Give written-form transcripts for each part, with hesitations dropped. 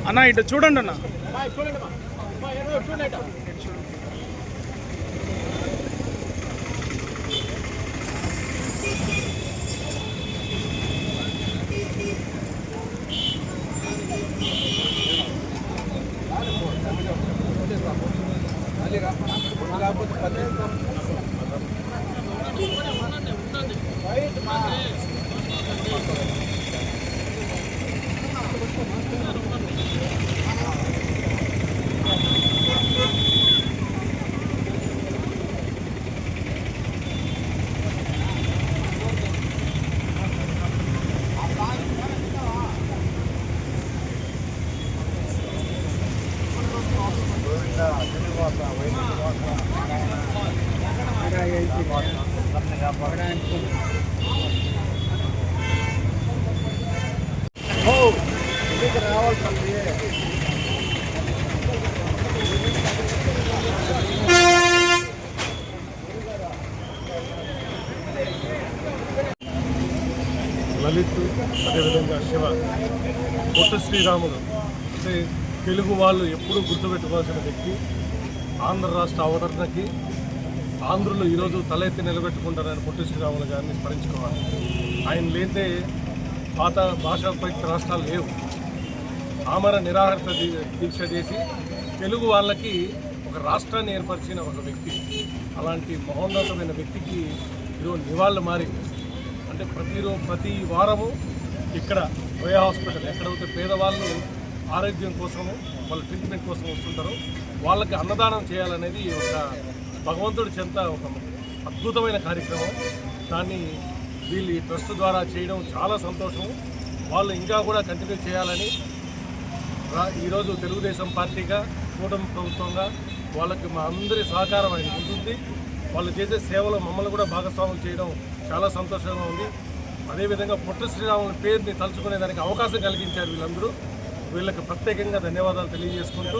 అన్న ఇటు చూడండి అన్న. లలిత్ అదేవిధంగా శివ పొట్టి శ్రీరాములు అంటే తెలుగు వాళ్ళు ఎప్పుడూ గుర్తుపెట్టుకోవాల్సిన వ్యక్తి. ఆంధ్ర రాష్ట్ర అవతరణకి ఆంధ్రులు ఈరోజు తలెత్తి నిలబెట్టుకుంటారని పొట్టి శ్రీరాములు గారిని స్మరించుకోవాలి. ఆయన లేదే పాత భాషాపైక రాష్ట్రాలు లేవు. ఆమర నిరాహార దీక్ష చేసి తెలుగు వాళ్ళకి ఒక రాష్ట్రాన్ని ఏర్పరిచిన ఒక వ్యక్తి. అలాంటి మహోన్నతమైన వ్యక్తికి ఈరోజు నివాళులు మారి అంటే ప్రతి వారము ఇక్కడ రోయా హాస్పిటల్ ఎక్కడైతే పేదవాళ్ళు ఆరోగ్యం కోసము వాళ్ళ ట్రీట్మెంట్ కోసం వస్తుంటారో వాళ్ళకి అన్నదానం చేయాలనేది ఒక భగవంతుడి చెంత ఒక అద్భుతమైన కార్యక్రమం. దాన్ని వీళ్ళు ఈ ట్రస్ట్ ద్వారా చేయడం చాలా సంతోషం. వాళ్ళు ఇంకా కూడా కంటిన్యూ చేయాలని ఈరోజు తెలుగుదేశం పార్టీగా కూటమి ప్రభుత్వంగా వాళ్ళకి మా అందరి సహకారం ఆయన ఉంటుంది. వాళ్ళు చేసే సేవలో మమ్మల్ని కూడా భాగస్వాములు చేయడం చాలా సంతోషంగా ఉంది. అదేవిధంగా పొట్టి శ్రీరాముల పేరుని తలుచుకునే దానికి అవకాశం కలిగించారు వీళ్ళందరూ. వీళ్ళకి ప్రత్యేకంగా ధన్యవాదాలు తెలియజేసుకుంటూ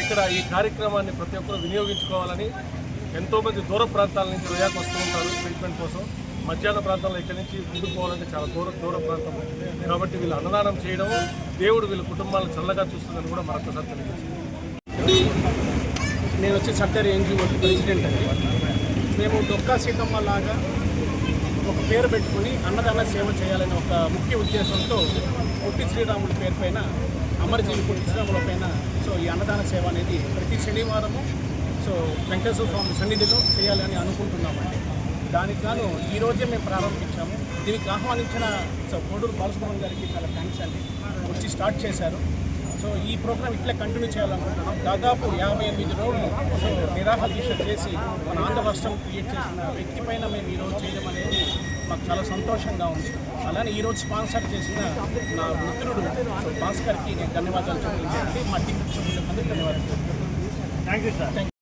ఇక్కడ ఈ కార్యక్రమాన్ని ప్రతి ఒక్కరు వినియోగించుకోవాలని ఎంతోమంది దూర ప్రాంతాల నుంచి రోయాకు వస్తూ ఉంటారు ట్రీట్మెంట్ కోసం. మధ్యాహ్న ప్రాంతంలో ఇక్కడి నుంచి ముందుకు పోవాలంటే చాలా దూర ప్రాంతం కాబట్టి వీళ్ళు అన్నదానం చేయడం దేవుడు వీళ్ళ కుటుంబాలను చల్లగా చూస్తుందని కూడా మరొకసారి తెలియజేస్తుంది. నేను వచ్చి సర్దార్ ఎన్జిఓ ప్రెసిడెంట్ అండి. మేము డొక్కా సీతమ్మ లాగా ఒక పేరు పెట్టుకుని అన్నదాన సేవ చేయాలనే ఒక ముఖ్య ఉద్దేశంతో పొట్టి శ్రీరాముల పేరు పైన అమరజీవి పొట్టి శ్రీరాముల పైన ఈ అన్నదాన సేవ అనేది ప్రతి శనివారము వెంకటేశ్వర స్వామి సన్నిధిలో చేయాలని అనుకుంటున్నామండి. దానికి గాను ఈరోజే మేము ప్రారంభించాము. దీనికి ఆహ్వానించిన కోడూరు బాలసుబ్రహ్మణ్యం గారికి చాలా థ్యాంక్స్ అండి. వచ్చి స్టార్ట్ చేశారు. ఈ ప్రోగ్రామ్ ఇట్లా కంటిన్యూ చేయాలనుకుంటున్నాం. దాదాపు 58 రోజులు నిరాహార దీక్ష చేసి మన ఆంధ్ర రాష్ట్రం క్రియేట్ చేసిన వ్యక్తి పైన మేము ఈరోజు చేయడం అనేది మాకు చాలా సంతోషంగా ఉంది. అలానే ఈరోజు స్పాన్సర్ చేసిన నా మిత్రుడు భాస్కర్కి నేను ధన్యవాదాలు చెప్తున్నాను. మా టీం సభ్యులకు ధన్యవాదాలు. Thank you sir.